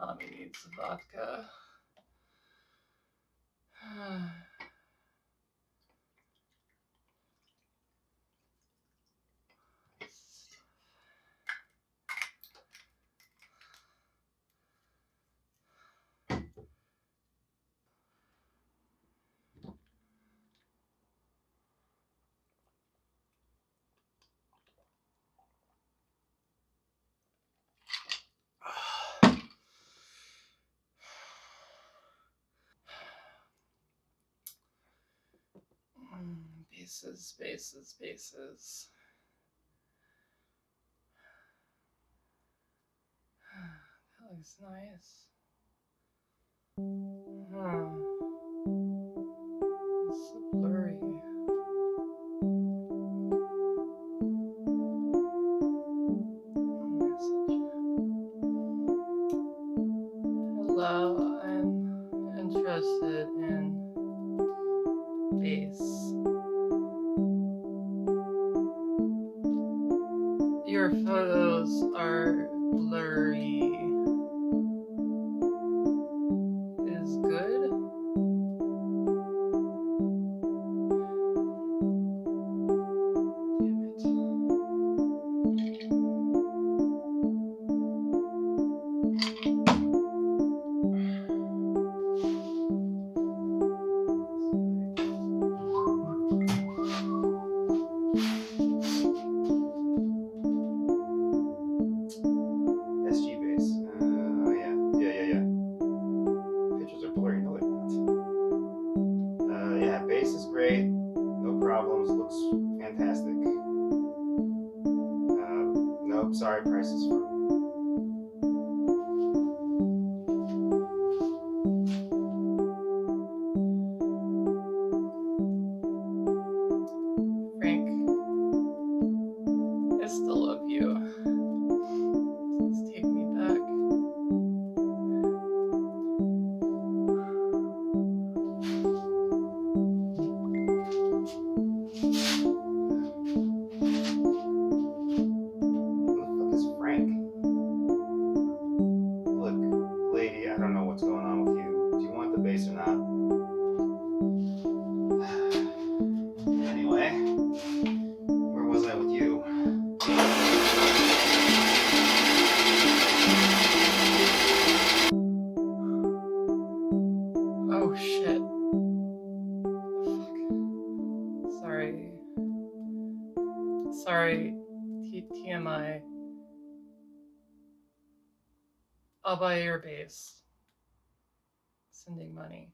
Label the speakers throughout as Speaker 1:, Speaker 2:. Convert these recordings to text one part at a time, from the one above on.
Speaker 1: Mommy needs vodka. Bases. That looks nice. It's so blurry. Hello, I'm interested in bass. Your photos are blurry. Is good? Damn it.
Speaker 2: SG bass. Yeah. Pictures are blurry. No, they're not. Yeah, bass is great. No problems. Looks fantastic. Nope. Sorry, price is firm.
Speaker 1: Frank, I still love you. Please take me back.
Speaker 2: Who the fuck is Frank? Look, lady, I don't know what's going on with you. Do you want the bass or not? Anyway, where was I with you?
Speaker 1: Oh shit. Fuck. Sorry. TMI. I'll buy your bass. Sending money.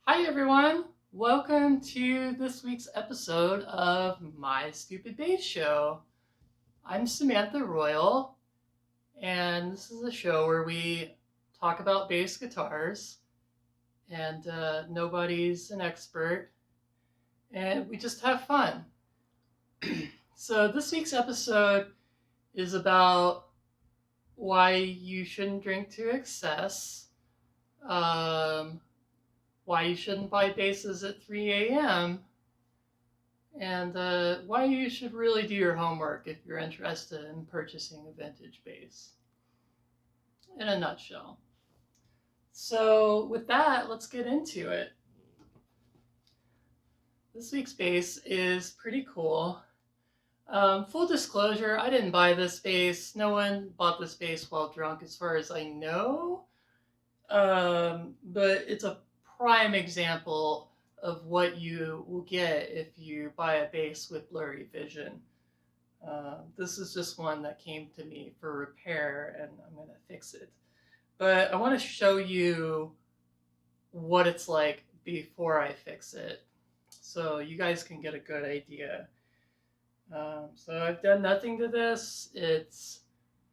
Speaker 1: Hi everyone! Welcome to this week's episode of My Stupid Bass Show. I'm Samantha Royal, and this is a show where we talk about bass guitars, and nobody's an expert, and we just have fun. So this week's episode is about why you shouldn't drink to excess, why you shouldn't buy basses at 3 a.m., and why you should really do your homework if you're interested in purchasing a vintage bass. In a nutshell. So with that, let's get into it. This week's bass is pretty cool. Full disclosure, I didn't buy this bass. No one bought this bass while drunk as far as I know. But it's a prime example of what you will get if you buy a bass with blurry vision. This is just one that came to me for repair, and I'm going to fix it. But I want to show you what it's like before I fix it, so you guys can get a good idea. So I've done nothing to this. It's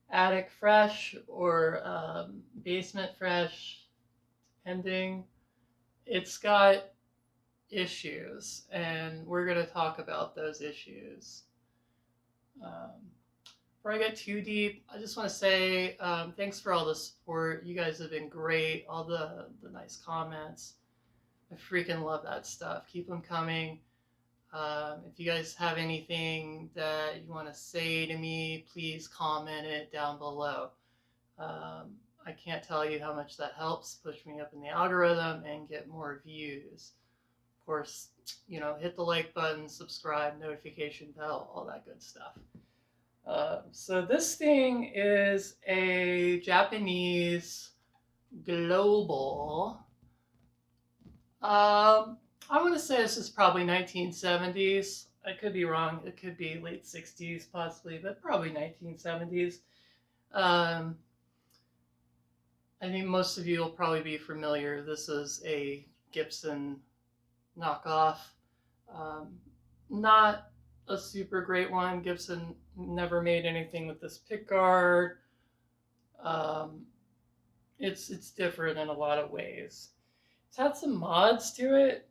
Speaker 1: attic fresh or basement fresh, depending. It's got issues, and we're going to talk about those issues. before I get too deep, I just want to say thanks for all the support. You guys have been great. All the nice comments. I freaking love that stuff. Keep them coming. If you guys have anything that you want to say to me, please comment it down below. I can't tell you how much that helps push me up in the algorithm and get more views. Of course, you know, hit the like button, subscribe, notification bell, all that good stuff. So this thing is a Japanese global. I want to say this is probably 1970s. I could be wrong. It could be late 60s possibly, but probably 1970s. I think most of you will probably be familiar. This is a Gibson knockoff. Not a super great one. Gibson never made anything with this pickguard. It's different in a lot of ways. It's had some mods to it.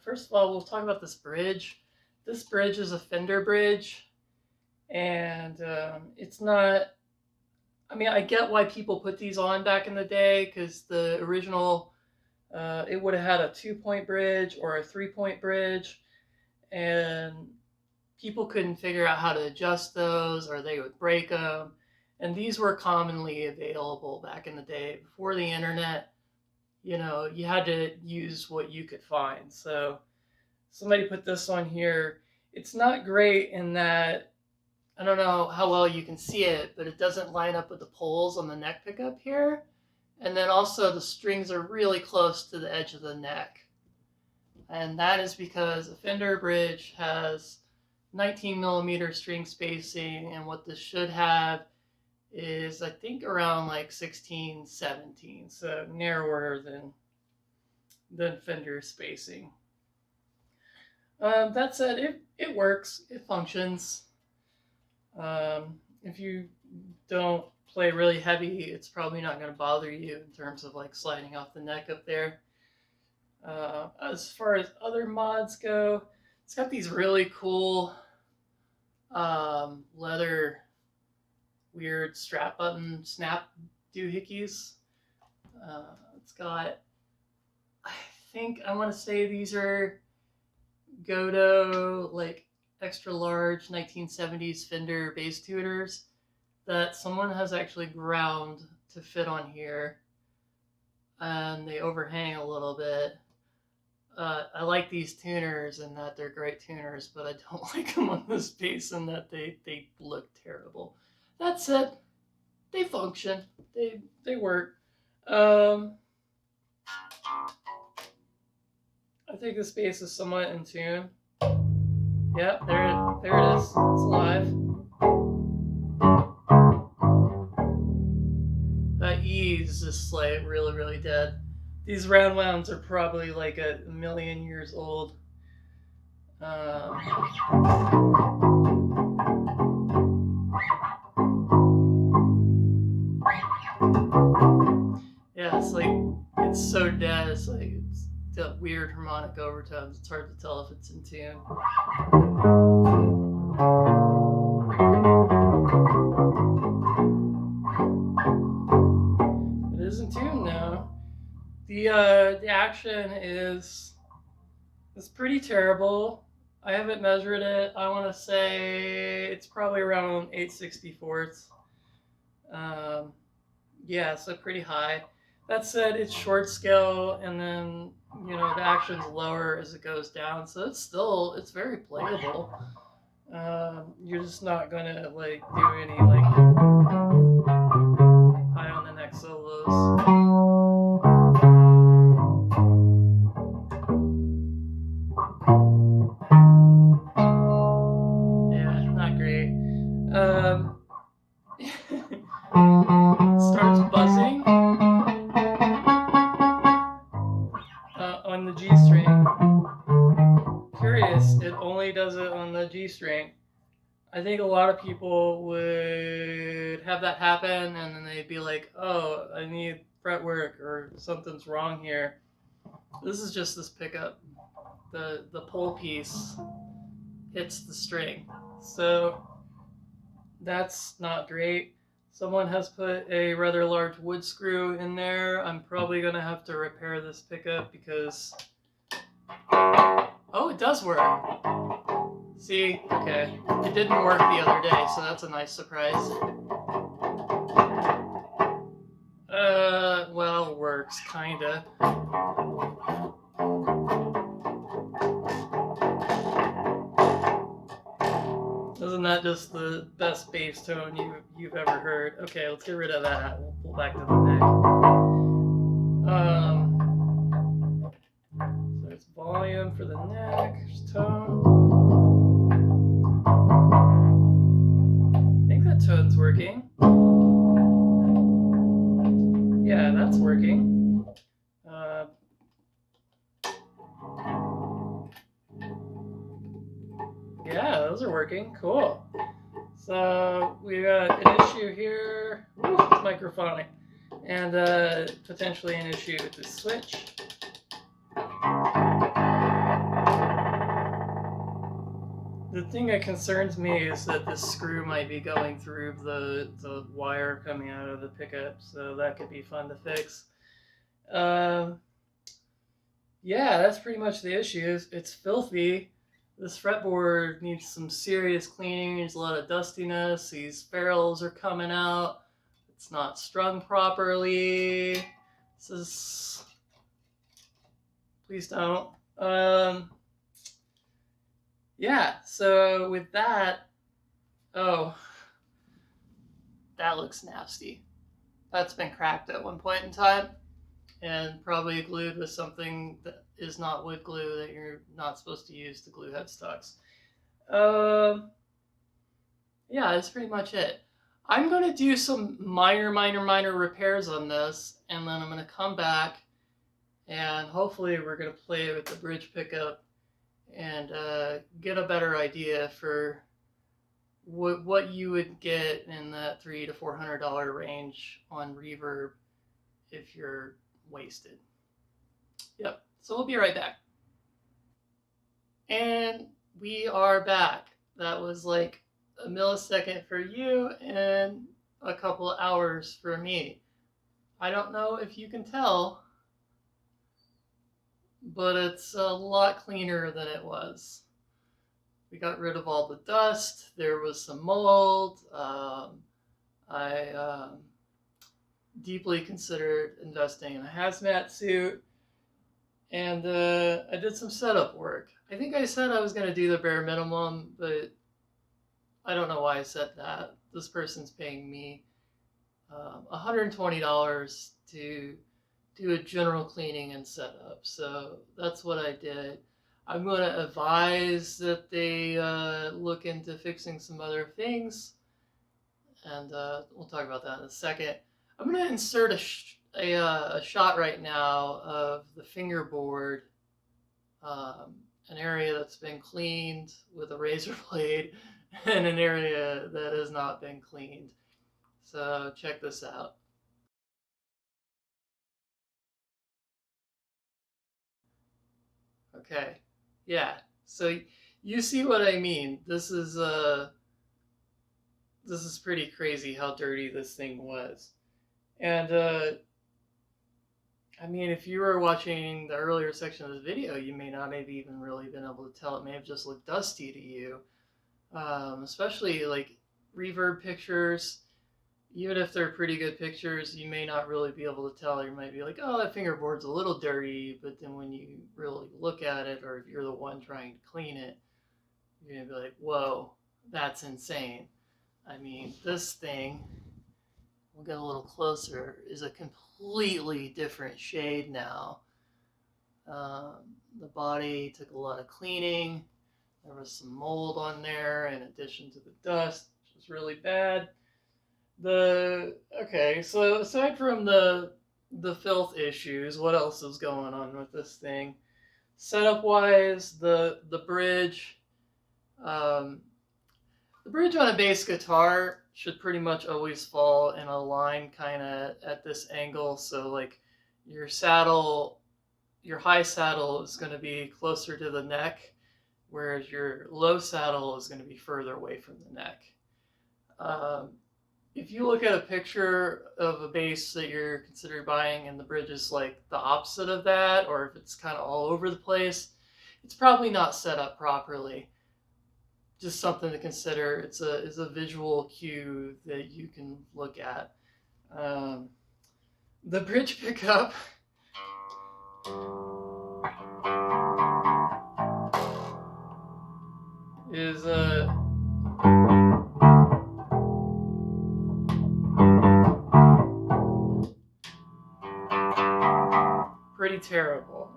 Speaker 1: First of all, we'll talk about this bridge. This bridge is a Fender bridge, and it's not. I mean, I get why people put these on back in the day, because the original, it would have had a 2-point bridge or a 3-point bridge, and people couldn't figure out how to adjust those, or they would break them. And these were commonly available back in the day before the internet. You know, you had to use what you could find. So somebody put this on here. It's not great in that, I don't know how well you can see it, but it doesn't line up with the poles on the neck pickup here. And then also the strings are really close to the edge of the neck. And that is because a Fender bridge has 19 millimeter string spacing, and what this should have is, I think, around like 16, 17, so narrower than Fender spacing. That said, it works, it functions. If you don't play really heavy, it's probably not going to bother you in terms of like sliding off the neck up there. As far as other mods go, it's got these really cool leather weird strap button snap doohickeys. It's got, I want to say these are Godot, like extra large 1970s Fender bass tuners that someone has actually ground to fit on here, and they overhang a little bit. I like these tuners and that they're great tuners, but I don't like them on this bass and that they look terrible. That said, they function. They work. I think this bass is somewhat in tune. Yep, there it is. It's live. That E is just like really dead. These round wounds are probably like a million years old. Yeah, it's so dead. It's got weird harmonic overtones. It's hard to tell if it's in tune. It is in tune now. The action is pretty terrible. I haven't measured it. I want to say it's probably around 8/64. Yeah, so pretty high. That said, it's short scale, and then, you know, the action's lower as it goes down, so it's very playable. You're just not gonna like do any like high on the neck solos. Yeah, not great. Starts buzzing on the G string. Curious, it only does it on the G string. I think a lot of people would have that happen, and then they'd be like, oh, I need fretwork or something's wrong here. This is just this pickup. The pole piece hits the string. So That's not great. Someone has put a rather large wood screw in there. I'm probably going to have to repair this pickup because... Oh, it does work. See? Okay. It didn't work the other day, so that's a nice surprise. Well, works, kinda. Isn't that just the best bass tone you've ever heard? Okay, let's get rid of that. We'll pull back to the neck. So it's volume for the neck, tone. I think that tone's working. Yeah, that's working. Yeah, those are working. Cool. So we got an issue here. Woo, it's microphonic. And potentially an issue with the switch. The thing that concerns me is that this screw might be going through the wire coming out of the pickup, so that could be fun to fix. Yeah, that's pretty much the issue. It's filthy. This fretboard needs some serious cleaning. There's a lot of dustiness. These ferrules are coming out. It's not strung properly. This is... Please don't. Yeah, so with that... Oh, that looks nasty. That's been cracked at one point in time and probably glued with something that is not wood glue that you're not supposed to use to glue headstocks. Yeah, that's pretty much it. I'm going to do some minor repairs on this, and then I'm going to come back, and hopefully we're going to play with the bridge pickup and get a better idea for what you would get in that $300 to $400 range on reverb if you're wasted. Yep, so we'll be right back. And we are back. That was like a millisecond for you and a couple of hours for me. I don't know if you can tell, but it's a lot cleaner than it was. We got rid of all the dust. There was some mold. I deeply considered investing in a hazmat suit. And I did some setup work. I think I said I was going to do the bare minimum, but I don't know why I said that. This person's paying me $120 to do a general cleaning and setup. So that's what I did. I'm going to advise that they look into fixing some other things. And we'll talk about that in a second. I'm going to insert a shot right now of the fingerboard, an area that's been cleaned with a razor blade and an area that has not been cleaned. So check this out. Okay, yeah, so you see what I mean. This is pretty crazy how dirty this thing was. And I mean, if you were watching the earlier section of this video, you may not have even really been able to tell. It may have just looked dusty to you. Especially like reverb pictures, even if they're pretty good pictures, you may not really be able to tell. You might be like, oh, that fingerboard's a little dirty, but then when you really look at it, or if you're the one trying to clean it, you're gonna be like, whoa, that's insane. I mean, this thing, we'll get a little closer, is a completely different shade now. The body took a lot of cleaning. There was some mold on there in addition to the dust, which was really bad. Okay, so aside from the filth issues, what else is going on with this thing? Setup wise, the bridge, the bridge on a bass guitar should pretty much always fall in a line kind of at this angle. So like your saddle, your high saddle is going to be closer to the neck, whereas your low saddle is going to be further away from the neck. If you look at a picture of a bass that you're considering buying and the bridge is like the opposite of that, or if it's kind of all over the place, it's probably not set up properly. Just something to consider. It's a visual cue that you can look at. Um, the bridge pickup is pretty terrible,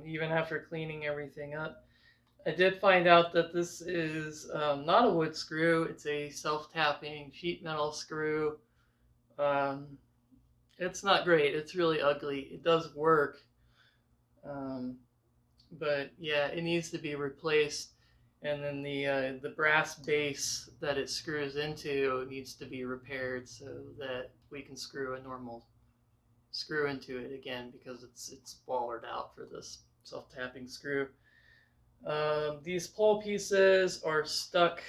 Speaker 1: even after cleaning everything up. I did find out that this is not a wood screw, it's a self-tapping sheet metal screw. Um, it's not great, it's really ugly. It does work, um, but yeah, it needs to be replaced. And then the brass base that it screws into needs to be repaired so that we can screw a normal screw into it again, because it's wallered out for this self-tapping screw. These pole pieces are stuck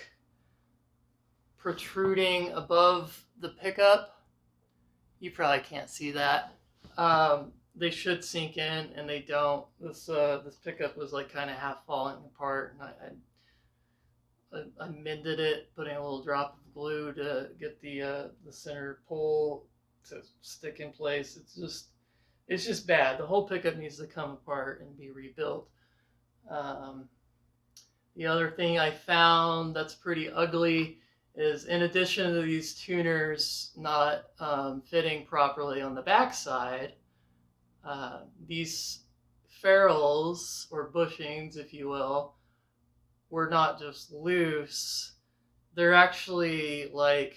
Speaker 1: protruding above the pickup. You probably can't see that. They should sink in, and they don't. This pickup was like kind of half falling apart, and I mended it, putting a little drop of glue to get the center pole to stick in place. It's just bad. The whole pickup needs to come apart and be rebuilt. The other thing I found that's pretty ugly is, in addition to these tuners not fitting properly on the backside, these ferrules, or bushings, if you will, were not just loose. They're actually like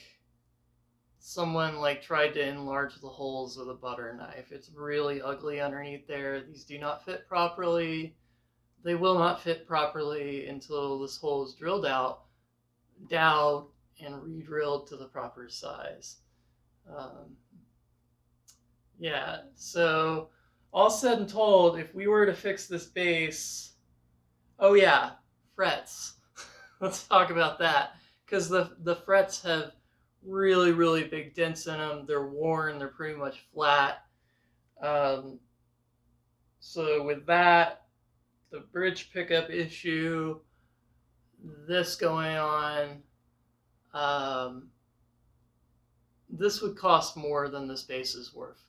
Speaker 1: someone like tried to enlarge the holes with a butter knife. It's really ugly underneath there. These do not fit properly. They will not fit properly until this hole is drilled out, dowed, and re-drilled to the proper size. Yeah, so all said and told, if we were to fix this bass, oh yeah, frets. Let's talk about that, because the frets have really, really big dents in them. They're worn. They're pretty much flat. So with that, the bridge pickup issue, this going on, this would cost more than this bass is worth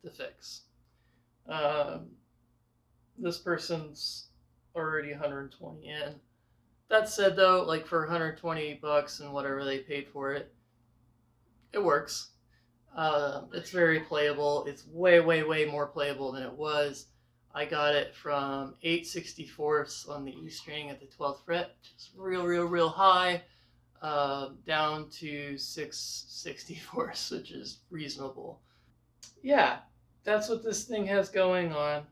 Speaker 1: to fix. This person's already 120 in. That said, though, like for 120 bucks and whatever they paid for it, it works. It's very playable. It's way, way, way more playable than it was. I got it from 8/64ths on the E string at the 12th fret, just real, real, real high, down to 6/64ths, which is reasonable. Yeah, that's what this thing has going on.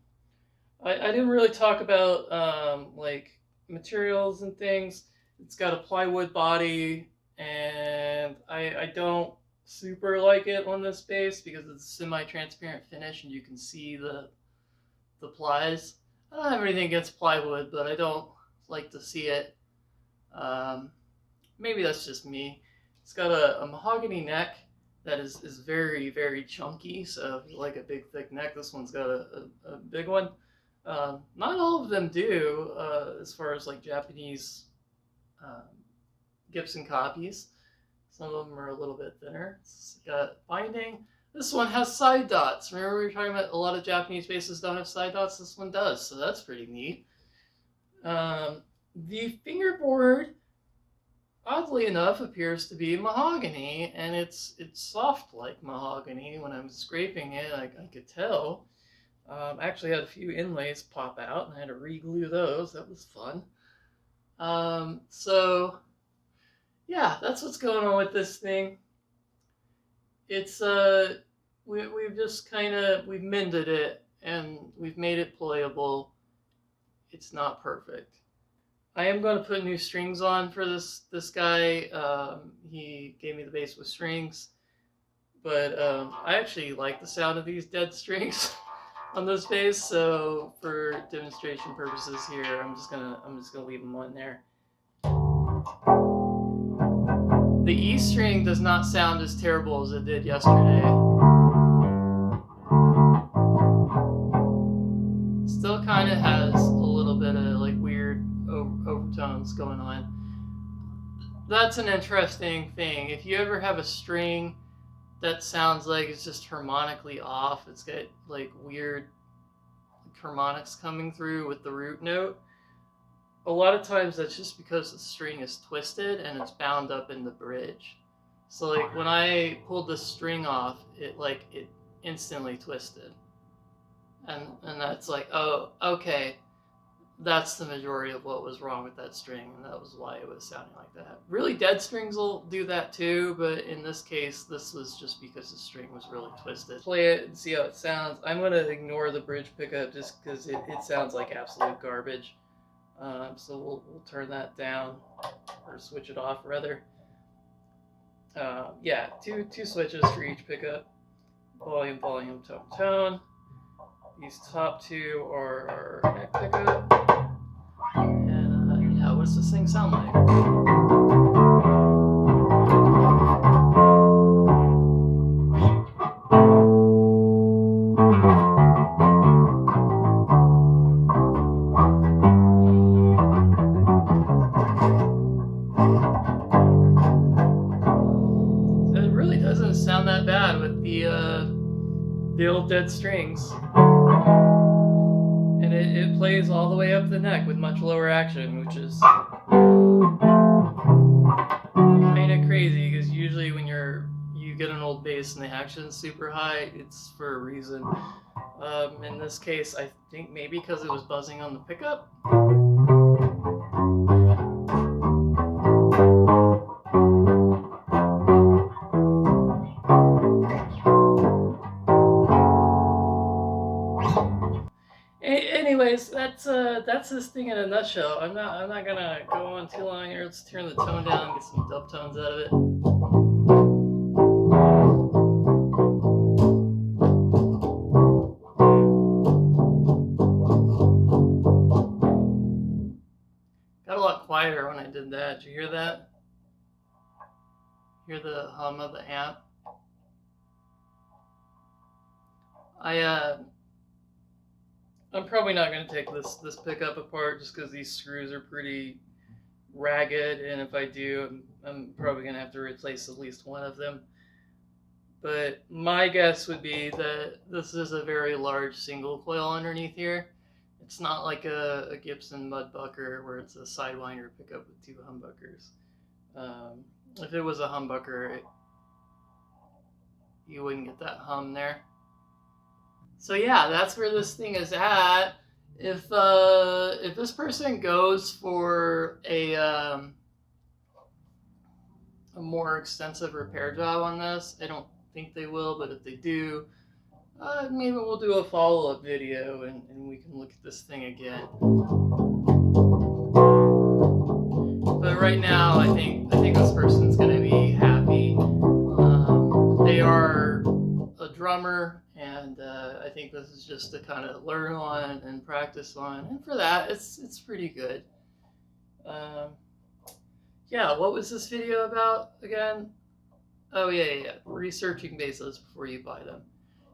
Speaker 1: I didn't really talk about like materials and things. It's got a plywood body, and I don't super like it on this bass because it's a semi-transparent finish and you can see the plies. I don't have anything against plywood, but I don't like to see it. Maybe that's just me. It's got a mahogany neck that is very, very chunky, so if you like a big thick neck, this one's got a big one. Not all of them do, as far as like Japanese Gibson copies. Some of them are a little bit thinner. It's got binding. This one has side dots. Remember we were talking about a lot of Japanese basses don't have side dots? This one does, so that's pretty neat. The fingerboard, oddly enough, appears to be mahogany, and it's soft like mahogany. When I'm scraping it, I could tell. I actually had a few inlays pop out, and I had to re-glue those. That was fun. So yeah, that's what's going on with this thing. It's we've just we've mended it and we've made it playable. It's not perfect. I am going to put new strings on for this guy. He gave me the bass with strings, but I actually like the sound of these dead strings on this bass. So for demonstration purposes here, I'm just gonna leave them on there. The E string does not sound as terrible as it did yesterday. Still kind of has a little bit of like weird overtones going on. That's an interesting thing. If you ever have a string that sounds like it's just harmonically off, it's got like weird harmonics coming through with the root note, a lot of times that's just because the string is twisted and it's bound up in the bridge. So like when I pulled the string off, it instantly twisted. And that's like, oh, okay, that's the majority of what was wrong with that string, and that was why it was sounding like that. Really dead strings will do that too, but in this case, this was just because the string was really twisted. Play it and see how it sounds. I'm going to ignore the bridge pickup just because it sounds like absolute garbage. So we'll turn that down, or switch it off rather. Yeah, two switches for each pickup. Volume, volume, tone, tone. These top two are our neck pickup. And yeah, what does this thing sound like? It really doesn't sound that bad with the old dead strings. And it plays all the way up the neck with much lower action, which is kind of crazy because usually when you get an old bass and the action's super high, it's for a reason. In this case, I think maybe because it was buzzing on the pickup. Anyways, that's this thing in a nutshell. I'm not gonna go on too long here. Let's turn the tone down, get some dub tones out of it. Got a lot quieter when I did that. Did you hear that? Hear the hum of the amp? I'm probably not going to take this pickup apart just because these screws are pretty ragged, and if I do, I'm probably going to have to replace at least one of them. But my guess would be that this is a very large single coil underneath here. It's not like a Gibson Mudbucker where it's a Sidewinder pickup with two humbuckers. If it was a humbucker, you wouldn't get that hum there. So yeah, that's where this thing is at. If this person goes for a more extensive repair job on this, I don't think they will, but if they do, maybe we'll do a follow-up video and we can look at this thing again. But right now, I think this person's gonna be happy. They are a drummer, and I think this is just to kind of learn on and practice on, and for that, it's pretty good. Yeah, what was this video about again? Oh yeah, researching basses before you buy them.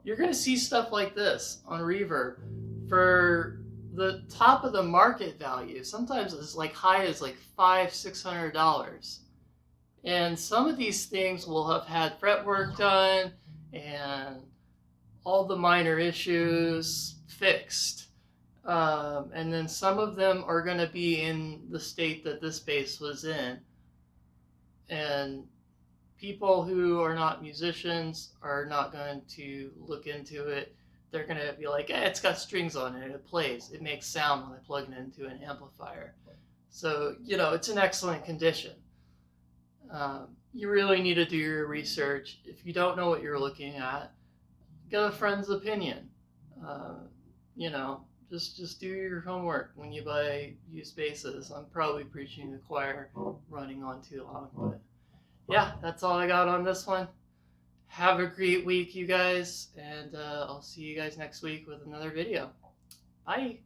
Speaker 1: You're gonna see stuff like this on Reverb for the top of the market value. Sometimes it's like high as like $500-600, and some of these things will have had fretwork done and all the minor issues fixed. And then some of them are going to be in the state that this bass was in. And people who are not musicians are not going to look into it. They're going to be like, it's got strings on it, it plays, it makes sound when I plug it into an amplifier. So, it's in excellent condition. You really need to do your research. If you don't know what you're looking at, get a friend's opinion. Just do your homework when you buy used basses. I'm probably preaching to the choir, running on too long, but yeah, that's all I got on this one. Have a great week, you guys, and I'll see you guys next week with another video. Bye.